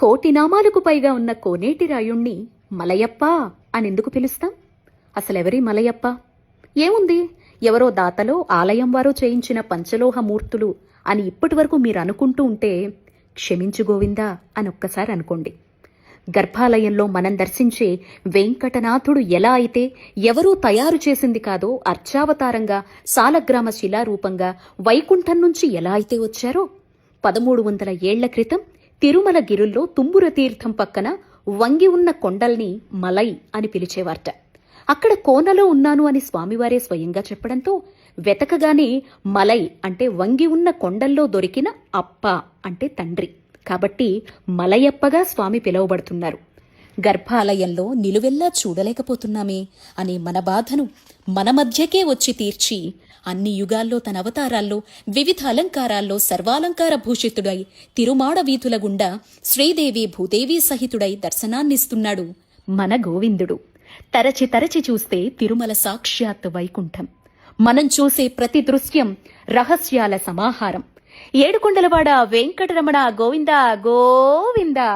కోటి నామాలకు పైగా ఉన్న కోనేటి రాయుణ్ణి మలయప్ప అనెందుకు పిలుస్తాం? అసలెవరి మలయప్ప? ఏముంది, ఎవరో దాతలో ఆలయం వారో చేయించిన పంచలోహ మూర్తులు అని ఇప్పటివరకు మీరు అనుకుంటూ ఉంటే క్షమించు గోవిందా అని ఒక్కసారి అనుకోండి. గర్భాలయంలో మనం దర్శించే వెంకటనాథుడు ఎలా అయితే ఎవరూ తయారు చేసింది కాదో అర్చావతారంగా సాలగ్రామ శిలారూపంగా వైకుంఠం నుంచి ఎలా అయితే వచ్చారో 1300 ఏళ్ల క్రితం తిరుమల గిరుల్లో తుంబుర తీర్థం పక్కన వంగి ఉన్న కొండల్ని మలై అని పిలిచేవారట. అక్కడ కోనలో ఉన్నాను అని స్వామివారే స్వయంగా చెప్పడంతో వెతకగానే మలై అంటే వంగి ఉన్న కొండల్లో దొరికిన అప్ప అంటే తండ్రి కాబట్టి మలయప్పగా స్వామి పిలువబడుతున్నారు. గర్భాలయంలో నిలువెల్లా చూడలేకపోతున్నామే అనే మన బాధను మన మధ్యకే వచ్చి తీర్చి అన్ని యుగాల్లో తన అవతారాల్లో వివిధ అలంకారాల్లో సర్వాలంకార భూషితుడై తిరుమాడ వీధుల గుండా శ్రీదేవి భూదేవి సహితుడై దర్శనాన్నిస్తున్నాడు మన గోవిందుడు. తరచి తరచి చూస్తే తిరుమల సాక్షాత్ వైకుంఠం. మనం చూసే ప్రతి దృశ్యం రహస్యాల సమాహారం. ఏడుకొండలవాడ వెంకటరమణ గోవిందా గోవిందా.